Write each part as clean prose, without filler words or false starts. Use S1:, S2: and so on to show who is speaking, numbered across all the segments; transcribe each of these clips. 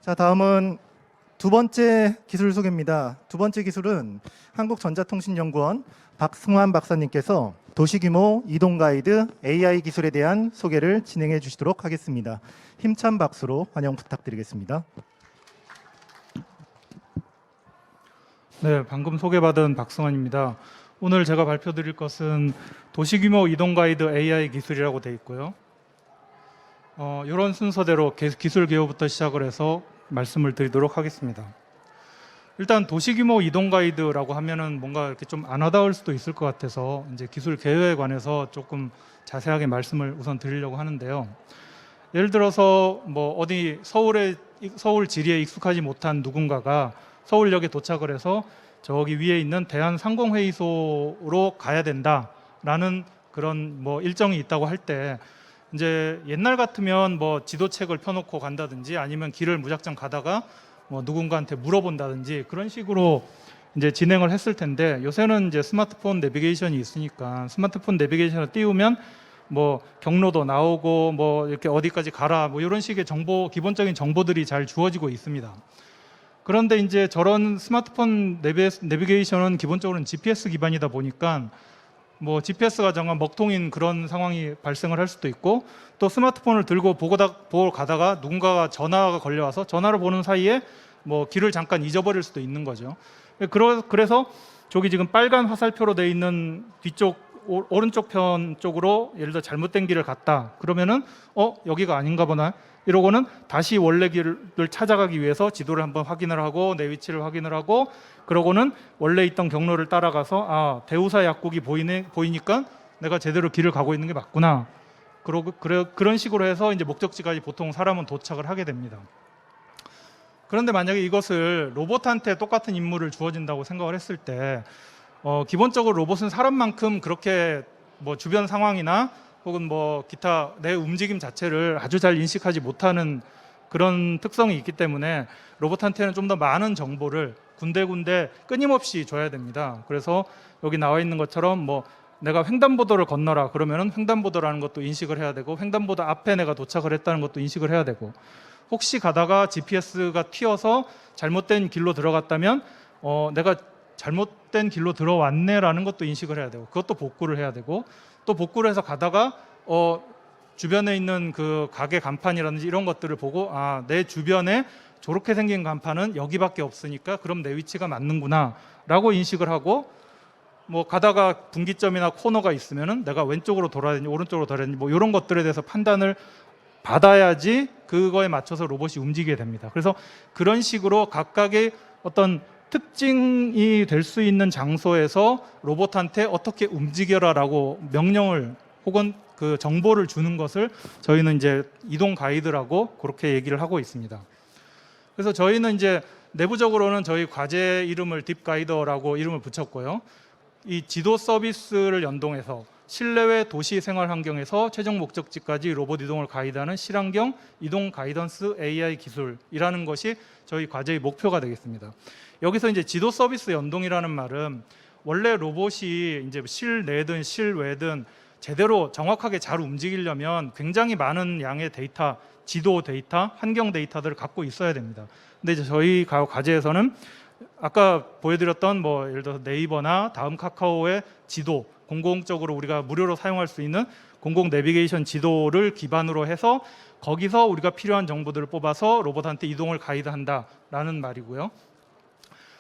S1: 자, 다음은 두 번째 기술 소개입니다. 두 번째 기술은 한국전자통신연구원 박승환 박사님께서 도시규모 이동 가이드 AI 기술에 대한 소개를 진행해 주시도록 하겠습니다. 힘찬 박수로 환영 부탁드리겠습니다.
S2: 네, 방금 소개받은 박승환입니다. 오늘 제가 발표드릴 것은 도시규모 이동 가이드 AI 기술이라고 되어 있고요. 이런 순서대로 기술 개요부터 시작을 해서 말씀을 드리도록 하겠습니다. 일단 도시규모 이동 가이드라고 하면은 뭔가 이렇게 좀 안 와닿을 수도 있을 것 같아서 이제 기술 개요에 관해서 조금 자세하게 말씀을 우선 드리려고 하는데요. 예를 들어서 뭐 어디 서울 지리에 익숙하지 못한 누군가가 서울역에 도착을 해서 저기 위에 있는 대한상공회의소로 가야 된다라는 그런 뭐 일정이 있다고 할 때 이제 옛날 같으면 뭐 지도책을 펴놓고 간다든지 아니면 길을 무작정 가다가 뭐 누군가한테 물어본다든지 그런 식으로 이제 진행을 했을 텐데 요새는 이제 스마트폰 내비게이션이 있으니까 스마트폰 내비게이션을 띄우면 뭐 경로도 나오고 뭐 이렇게 어디까지 가라 뭐 이런 식의 기본적인 정보들이 잘 주어지고 있습니다. 그런데 이제 저런 스마트폰 내비게이션은 기본적으로는 GPS 기반이다 보니까 뭐 GPS가 정말 먹통인 그런 상황이 발생을 할 수도 있고 또 스마트폰을 들고 보고 가다가 누군가가 전화가 걸려와서 전화를 보는 사이에 뭐 길을 잠깐 잊어버릴 수도 있는 거죠. 그래서 저기 지금 빨간 화살표로 되어 있는 뒤쪽 오른쪽 편 쪽으로 예를 들어 잘못된 길을 갔다 그러면은 여기가 아닌가 보나 이러고는 다시 원래 길을 찾아가기 위해서 지도를 한번 확인을 하고 내 위치를 확인을 하고 그러고는 원래 있던 경로를 따라가서 대우사 약국이 보이니까 내가 제대로 길을 가고 있는 게 맞구나. 그런 식으로 해서 이제 목적지까지 보통 사람은 도착을 하게 됩니다. 그런데 만약에 이것을 로봇한테 똑같은 임무를 주어진다고 생각을 했을 때 기본적으로 로봇은 사람만큼 그렇게 뭐 주변 상황이나 혹은 뭐 기타 내 움직임 자체를 아주 잘 인식하지 못하는 그런 특성이 있기 때문에 로봇한테는 좀 더 많은 정보를 군데군데 끊임없이 줘야 됩니다. 그래서 여기 나와 있는 것처럼 뭐 내가 횡단보도를 건너라 그러면은 횡단보도라는 것도 인식을 해야 되고 횡단보도 앞에 내가 도착을 했다는 것도 인식을 해야 되고 혹시 가다가 GPS가 튀어서 잘못된 길로 들어갔다면 내가 잘못된 길로 들어왔네라는 것도 인식을 해야 되고 그것도 복구를 해야 되고 또 복구를 해서 가다가 주변에 있는 그 가게 간판이라든지 이런 것들을 보고 내 주변에 저렇게 생긴 간판은 여기밖에 없으니까 그럼 내 위치가 맞는구나 라고 인식을 하고 뭐 가다가 분기점이나 코너가 있으면은 내가 왼쪽으로 돌아야 되는지 오른쪽으로 돌아야 되는지 뭐 이런 것들에 대해서 판단을 받아야지 그거에 맞춰서 로봇이 움직이게 됩니다. 그래서 그런 식으로 각각의 어떤 특징이 될 수 있는 장소에서 로봇한테 어떻게 움직여라라고 명령을 혹은 그 정보를 주는 것을 저희는 이제 이동 가이드라고 그렇게 얘기를 하고 있습니다. 그래서 저희는 이제 내부적으로는 저희 과제 이름을 딥가이더라고 이름을 붙였고요. 이 지도 서비스를 연동해서 실내외 도시 생활 환경에서 최종 목적지까지 로봇 이동을 가이드하는 실환경 이동 가이던스 AI 기술이라는 것이 저희 과제의 목표가 되겠습니다. 여기서 이제 지도 서비스 연동이라는 말은 원래 로봇이 이제 실내든 실외든 제대로 정확하게 잘 움직이려면 굉장히 많은 양의 데이터, 지도 데이터, 환경 데이터들을 갖고 있어야 됩니다. 근데 이제 저희 과제에서는 아까 보여드렸던 뭐 예를 들어서 네이버나 다음 카카오의 지도, 공공적으로 우리가 무료로 사용할 수 있는 공공 내비게이션 지도를 기반으로 해서 거기서 우리가 필요한 정보들을 뽑아서 로봇한테 이동을 가이드한다라는 말이고요.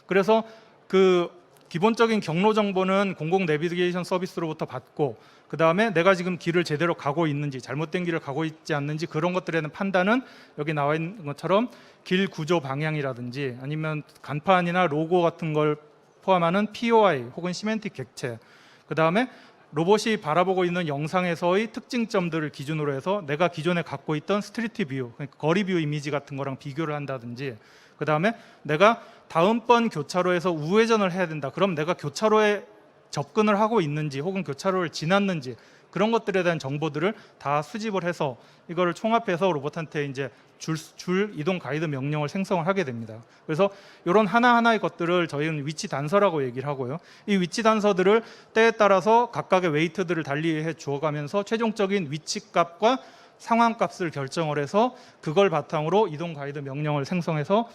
S2: 그래서 그 기본적인 경로 정보는 공공 내비게이션 서비스로부터 받고 그 다음에 내가 지금 길을 제대로 가고 있는지 잘못된 길을 가고 있지 않는지 그런 것들에 대한 판단은 여기 나와 있는 것처럼 길 구조 방향이라든지 아니면 간판이나 로고 같은 걸 포함하는 POI 혹은 시멘틱 객체 그 다음에 로봇이 바라보고 있는 영상에서의 특징점들을 기준으로 해서 내가 기존에 갖고 있던 스트리트 뷰, 그러니까 거리 뷰 이미지 같은 거랑 비교를 한다든지 그 다음에 내가 다음번 교차로에서 우회전을 해야 된다. 그럼 내가 교차로에 접근을 하고 있는지 혹은 교차로를 지났는지 그런 것들에 대한 정보들을 다 수집을 해서 이거를 총합해서 로봇한테 이제 줄 이동 가이드 명령을 생성을 하게 됩니다. 그래서 이런 하나하나의 것들을 저희는 위치 단서라고 얘기를 하고요. 이 위치 단서들을 때에 따라서 각각의 웨이트들을 달리해 주어가면서 최종적인 위치 값과 상황값을 결정을 해서 그걸 바탕으로 이동 가이드 명령을 생성해서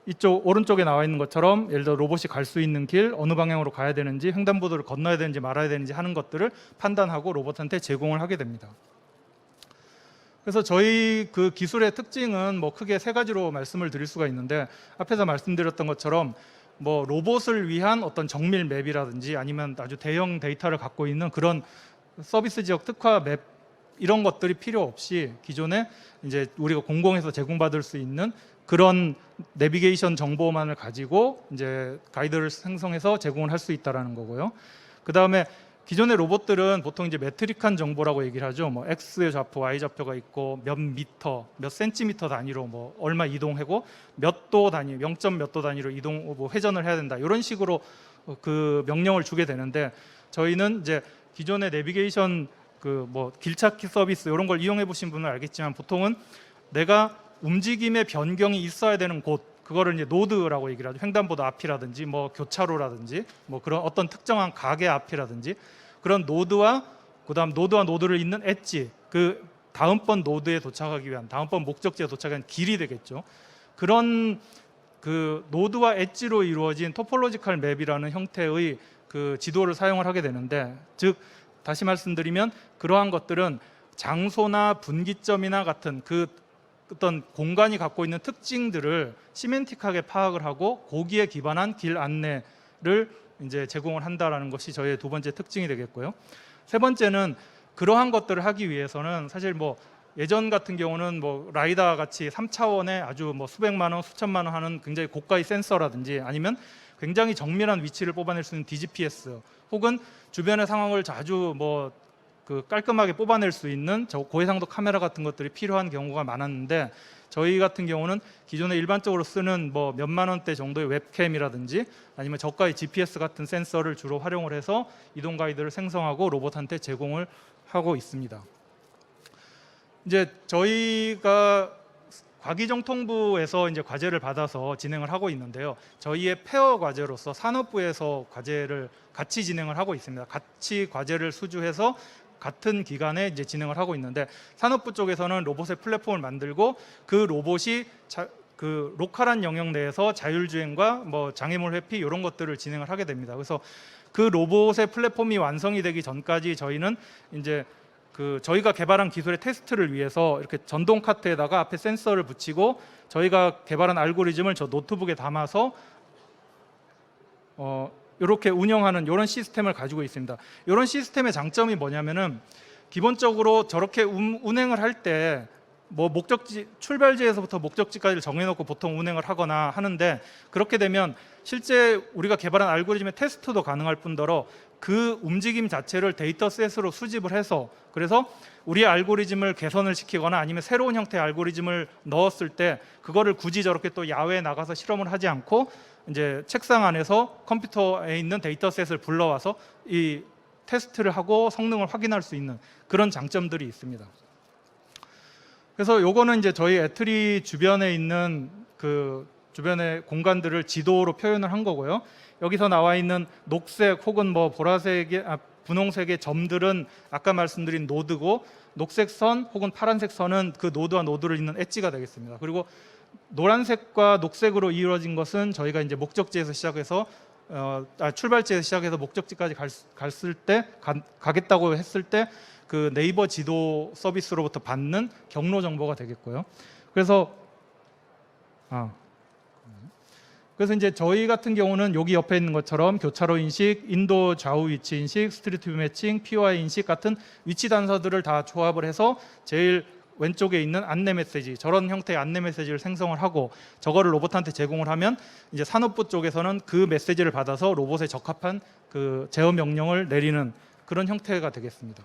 S2: 이쪽 오른쪽에 나와 있는 것처럼 예를 들어 로봇이 갈 수 있는 길, 어느 방향으로 가야 되는지, 횡단보도를 건너야 되는지 말아야 되는지 하는 것들을 판단하고 로봇한테 제공을 하게 됩니다. 그래서 저희 그 기술의 특징은 뭐 크게 세 가지로 말씀을 드릴 수가 있는데, 앞에서 말씀드렸던 것처럼 뭐 로봇을 위한 어떤 정밀 맵이라든지 아니면 아주 대형 데이터를 갖고 있는 그런 서비스 지역 특화 맵 이런 것들이 필요 없이 기존에 이제 우리가 공공에서 제공받을 수 있는 그런 내비게이션 정보만을 가지고 이제 가이드를 생성해서 제공을 할 수 있다라는 거고요. 그 다음에 기존의 로봇들은 보통 이제 메트릭한 정보라고 얘기를 하죠. 뭐 X 좌표, Y 좌표가 있고 몇 미터, 몇 센티미터 단위로 뭐 얼마 이동하고 몇 도 단위, 0. 몇 도 단위로 이동, 뭐 회전을 해야 된다. 이런 식으로 그 명령을 주게 되는데, 저희는 이제 기존의 내비게이션 그 뭐 길찾기 서비스 이런 걸 이용해 보신 분은 알겠지만, 보통은 내가 움직임의 변경이 있어야 되는 곳, 그거를 이제 노드라고 얘기를 하죠. 횡단보도 앞이라든지 뭐 교차로라든지 뭐 그런 어떤 특정한 가게 앞이라든지 그런 노드와 그다음 노드와 노드를 잇는 엣지, 그 다음번 노드에 도착하기 위한, 다음번 목적지에 도착하기 위한 길이 되겠죠. 그런 그 노드와 엣지로 이루어진 토폴로지컬 맵이라는 형태의 그 지도를 사용을 하게 되는데, 즉 다시 말씀드리면 그러한 것들은 장소나 분기점이나 같은 그 어떤 공간이 갖고 있는 특징들을 시멘틱하게 파악을 하고 거기에 기반한 길 안내를 이제 제공을 한다라는 것이 저희의 두 번째 특징이 되겠고요. 세 번째는 그러한 것들을 하기 위해서는 사실 뭐 예전 같은 경우는 뭐 라이다 같이 3차원의 아주 뭐 수백만 원, 수천만 원 하는 굉장히 고가의 센서라든지 아니면 굉장히 정밀한 위치를 뽑아낼 수 있는 DGPS, 혹은 주변의 상황을 자주 뭐 그 깔끔하게 뽑아낼 수 있는 고해상도 카메라 같은 것들이 필요한 경우가 많았는데, 저희 같은 경우는 기존에 일반적으로 쓰는 뭐 몇만 원대 정도의 웹캠이라든지 아니면 저가의 GPS 같은 센서를 주로 활용을 해서 이동 가이드를 생성하고 로봇한테 제공을 하고 있습니다. 이제 저희가 과기정통부에서 이제 과제를 받아서 진행을 하고 있는데요. 저희의 페어 과제로서 산업부에서 과제를 같이 진행을 하고 있습니다. 같이 과제를 수주해서 같은 기간에 이제 진행을 하고 있는데, 산업부 쪽에서는 로봇의 플랫폼을 만들고 그 로봇이 그 로컬한 영역 내에서 자율주행과 뭐 장애물 회피 이런 것들을 진행을 하게 됩니다. 그래서 그 로봇의 플랫폼이 완성이 되기 전까지 저희는 이제 그 저희가 개발한 기술의 테스트를 위해서 이렇게 전동 카트에다가 앞에 센서를 붙이고 저희가 개발한 알고리즘을 저 노트북에 담아서 이렇게 운영하는 이런 시스템을 가지고 있습니다. 이런 시스템의 장점이 뭐냐면은 기본적으로 저렇게 운행을 할 때 뭐 목적지, 출발지에서부터 목적지까지를 정해놓고 보통 운행을 하거나 하는데, 그렇게 되면 실제 우리가 개발한 알고리즘의 테스트도 가능할 뿐더러 그 움직임 자체를 데이터셋으로 수집을 해서, 그래서 우리의 알고리즘을 개선을 시키거나 아니면 새로운 형태의 알고리즘을 넣었을 때 그거를 굳이 저렇게 또 야외에 나가서 실험을 하지 않고 이제 책상 안에서 컴퓨터에 있는 데이터셋을 불러와서 이 테스트를 하고 성능을 확인할 수 있는 그런 장점들이 있습니다. 그래서 요거는 이제 저희 애트리 주변에 있는 그 주변의 공간들을 지도로 표현을 한 거고요. 여기서 나와 있는 녹색 혹은 뭐 보라색의 분홍색의 점들은 아까 말씀드린 노드고, 녹색 선 혹은 파란색 선은 그 노드와 노드를 잇는 엣지가 되겠습니다. 그리고 노란색과 녹색으로 이루어진 것은 저희가 이제 목적지에서 시작해서 출발지에서 시작해서 목적지까지 갔을 때 가겠다고 했을 때 그 네이버 지도 서비스로부터 받는 경로 정보가 되겠고요. 그래서 이제 저희 같은 경우는 여기 옆에 있는 것처럼 교차로 인식, 인도 좌우 위치 인식, 스트리트 뷰 매칭, POI 인식 같은 위치 단서들을 다 조합을 해서 제일 왼쪽에 있는 안내 메시지, 저런 형태의 안내 메시지를 생성을 하고 저거를 로봇한테 제공을 하면 이제 산업부 쪽에서는 그 메시지를 받아서 로봇에 적합한 그 제어 명령을 내리는 그런 형태가 되겠습니다.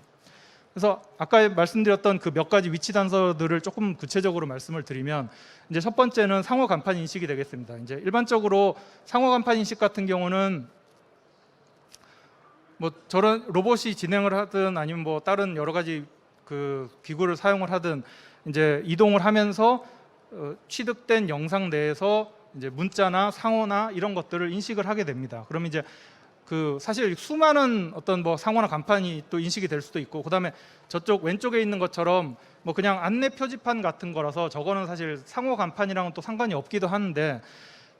S2: 그래서 아까 말씀드렸던 그 몇 가지 위치 단서들을 조금 구체적으로 말씀을 드리면, 이제 첫 번째는 상호 간판 인식이 되겠습니다. 이제 일반적으로 상호 간판 인식 같은 경우는 뭐 저런 로봇이 진행을 하든 아니면 뭐 다른 여러 가지 그 기구를 사용을 하든 이제 이동을 하면서 취득된 영상 내에서 이제 문자나 상호나 이런 것들을 인식을 하게 됩니다. 그럼 이제 사실 수많은 어떤 뭐 상호나 간판이 또 인식이 될 수도 있고, 그다음에 저쪽 왼쪽에 있는 것처럼 뭐 그냥 안내 표지판 같은 거라서 저거는 사실 상호 간판이랑은 또 상관이 없기도 하는데,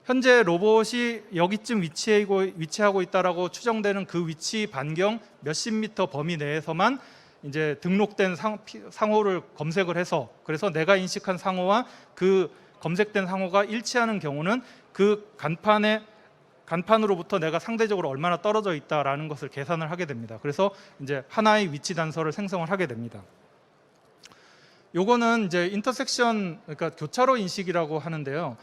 S2: 현재 로봇이 여기쯤 위치하고 있다라고 추정되는 그 위치 반경 몇십 미터 범위 내에서만 이제 등록된 상호를 검색을 해서, 그래서 내가 인식한 상호와 그 검색된 상호가 일치하는 경우는 그 간판으로부터 내가 상대적으로 얼마나 떨어져 있다라는 것을 계산을 하게 됩니다. 그래서 이제 하나의 위치 단서를 생성을 하게 됩니다. 요거는 이제 인터섹션, 그러니까 교차로 인식이라고 하는데요.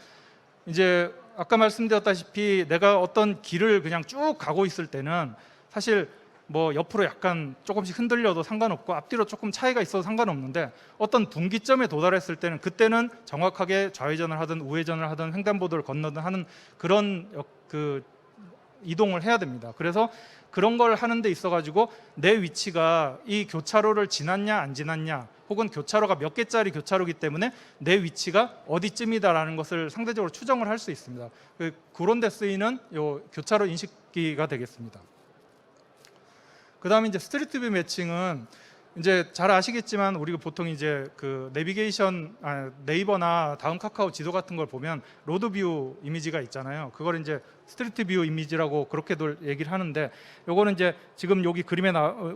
S2: 이제 아까 말씀드렸다시피 내가 어떤 길을 그냥 쭉 가고 있을 때는 사실 뭐 옆으로 약간 조금씩 흔들려도 상관없고 앞뒤로 조금 차이가 있어도 상관없는데, 어떤 분기점에 도달했을 때는 그때는 정확하게 좌회전을 하든 우회전을 하든 횡단보도를 건너든 하는 그런 이동을 해야 됩니다. 그래서 그런 걸 하는 데 있어 가지고 내 위치가 이 교차로를 지났냐 안 지났냐, 혹은 교차로가 몇 개짜리 교차로이기 때문에 내 위치가 어디쯤이다라는 것을 상대적으로 추정을 할 수 있습니다. 그런 데 쓰이는 요 교차로 인식기가 되겠습니다. 그다음에 이제 스트리트 뷰 매칭은 이제 잘 아시겠지만 우리가 보통 이제 그 내비게이션 네이버나 다음 카카오 지도 같은 걸 보면 로드 뷰 이미지가 있잖아요. 그걸 이제 스트리트 뷰 이미지라고 그렇게도 얘기를 하는데, 요거는 이제 지금 여기 그림에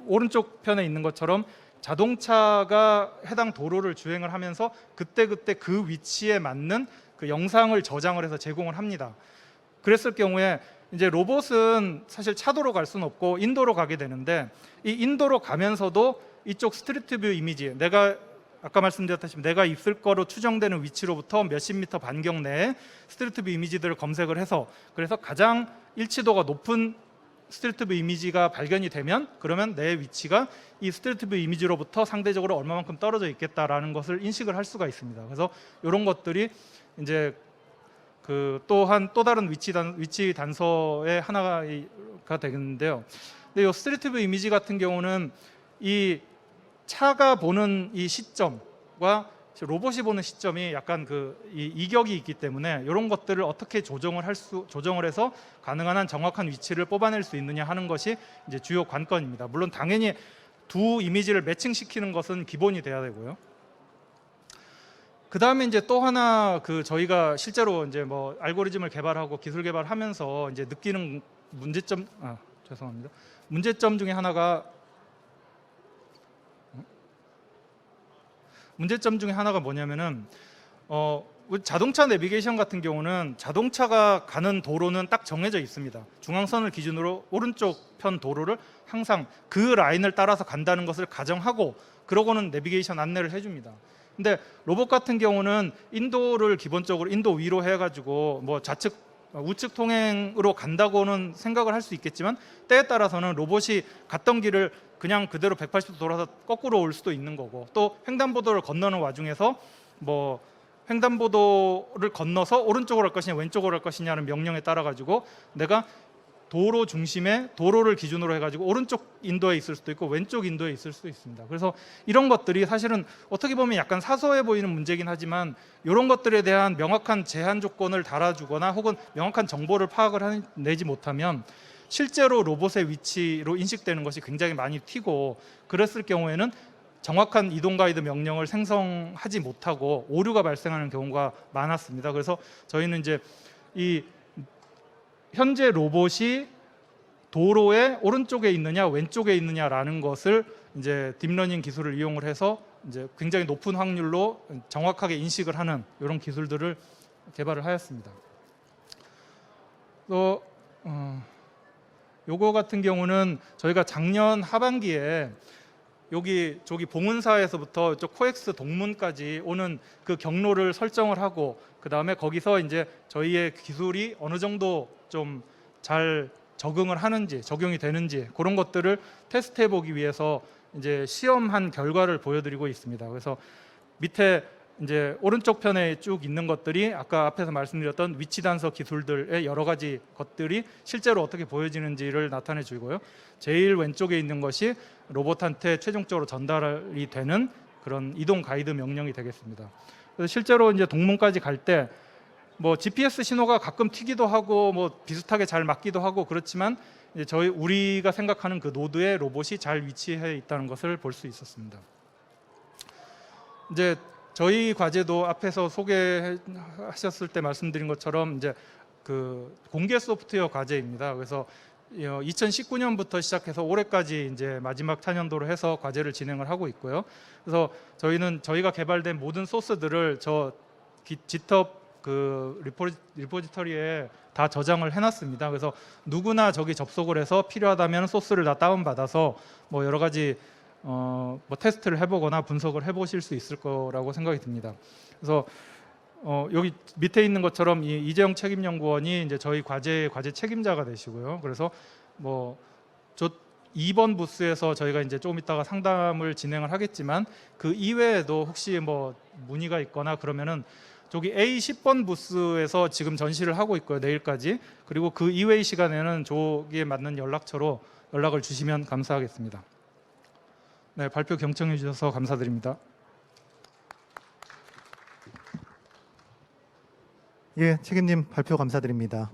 S2: 오른쪽 편에 있는 것처럼 자동차가 해당 도로를 주행을 하면서 그때 그 위치에 맞는 그 영상을 저장을 해서 제공을 합니다. 그랬을 경우에 이제 로봇은 사실 차도로 갈 수는 없고 인도로 가게 되는데, 이 인도로 가면서도 이쪽 스트리트 뷰 이미지, 내가 아까 말씀드렸다시피 내가 있을 거로 추정되는 위치로부터 몇십 미터 반경 내에 스트리트 뷰 이미지들을 검색을 해서, 그래서 가장 일치도가 높은 스트리트 뷰 이미지가 발견이 되면 그러면 내 위치가 이 스트리트 뷰 이미지로부터 상대적으로 얼마만큼 떨어져 있겠다라는 것을 인식을 할 수가 있습니다. 그래서 이런 것들이 이제 또한 또 다른 위치 단서의 하나가 되겠는데요. 근데 이 스트리트 뷰 이미지 같은 경우는 이 차가 보는 이 시점과 로봇이 보는 시점이 약간 이격이 있기 때문에 이런 것들을 어떻게 조정을 해서 가능한 한 정확한 위치를 뽑아낼 수 있느냐 하는 것이 이제 주요 관건입니다. 물론 당연히 두 이미지를 매칭시키는 것은 기본이 돼야 되고요. 그 다음에 이제 또 하나 저희가 실제로 이제 뭐 알고리즘을 개발하고 기술 개발하면서 이제 느끼는 문제점 중에 하나가 뭐냐면은 자동차 내비게이션 같은 경우는 자동차가 가는 도로는 딱 정해져 있습니다. 중앙선을 기준으로 오른쪽 편 도로를 항상 그 라인을 따라서 간다는 것을 가정하고 그러고는 내비게이션 안내를 해줍니다. 근데 로봇 같은 경우는 인도를 기본적으로 인도 위로 해가지고 뭐 좌측 우측 통행으로 간다고는 생각을 할 수 있겠지만, 때에 따라서는 로봇이 갔던 길을 그냥 그대로 180도 돌아서 거꾸로 올 수도 있는 거고, 또 횡단보도를 건너는 와중에서 뭐 횡단보도를 건너서 오른쪽으로 할 것이냐 왼쪽으로 할 것이냐는 명령에 따라 가지고 내가 도로 중심에 도로를 기준으로 해가지고 오른쪽 인도에 있을 수도 있고 왼쪽 인도에 있을 수도 있습니다. 그래서 이런 것들이 사실은 어떻게 보면 약간 사소해 보이는 문제긴 하지만, 이런 것들에 대한 명확한 제한 조건을 달아주거나 혹은 명확한 정보를 파악을 내지 못하면 실제로 로봇의 위치로 인식되는 것이 굉장히 많이 튀고, 그랬을 경우에는 정확한 이동 가이드 명령을 생성하지 못하고 오류가 발생하는 경우가 많았습니다. 그래서 저희는 이제 이 현재 로봇이 도로의 오른쪽에 있느냐 왼쪽에 있느냐라는 것을 이제 딥러닝 기술을 이용을 해서 이제 굉장히 높은 확률로 정확하게 인식을 하는 이런 기술들을 개발을 하였습니다. 또 요거 같은 경우는 저희가 작년 하반기에 저기 봉은사에서부터 저 코엑스 동문까지 오는 그 경로를 설정을 하고, 그 다음에 거기서 이제 저희의 기술이 어느 정도 좀 잘 적응을 하는지 적용이 되는지 그런 것들을 테스트해 보기 위해서 이제 시험한 결과를 보여드리고 있습니다. 그래서 밑에 이제 오른쪽 편에 쭉 있는 것들이 아까 앞에서 말씀드렸던 위치 단서 기술들의 여러 가지 것들이 실제로 어떻게 보여지는지를 나타내 주고요. 제일 왼쪽에 있는 것이 로봇한테 최종적으로 전달이 되는 그런 이동 가이드 명령이 되겠습니다. 그래서 실제로 이제 동문까지 갈 때 뭐 GPS 신호가 가끔 튀기도 하고 뭐 비슷하게 잘 맞기도 하고 그렇지만, 이제 우리가 생각하는 그 노드에 로봇이 잘 위치해 있다는 것을 볼 수 있었습니다. 이제 저희 과제도 앞에서 소개하셨을 때 말씀드린 것처럼 이제 그 공개 소프트웨어 과제입니다. 그래서 2019년부터 시작해서 올해까지 이제 마지막 차년도로 해서 과제를 진행을 하고 있고요. 그래서 저희가 개발된 모든 소스들을 GitHub 그 리포지터리에 다 저장을 해놨습니다. 그래서 누구나 저기 접속을 해서 필요하다면 소스를 다 다운받아서 뭐 여러 가지 뭐 테스트를 해보거나 분석을 해보실 수 있을 거라고 생각이 듭니다. 그래서 여기 밑에 있는 것처럼 이재영 책임연구원이 이제 저희 과제 책임자가 되시고요. 그래서 뭐 2번 부스에서 저희가 이제 조금 있다가 상담을 진행을 하겠지만 그 이외에도 혹시 뭐 문의가 있거나 그러면은 저기 A10번 부스에서 지금 전시를 하고 있고요. 내일까지. 그리고 그 이외의 시간에는 저기에 맞는 연락처로 연락을 주시면 감사하겠습니다. 네, 발표 경청해 주셔서 감사드립니다.
S1: 예, 책임님 발표 감사드립니다.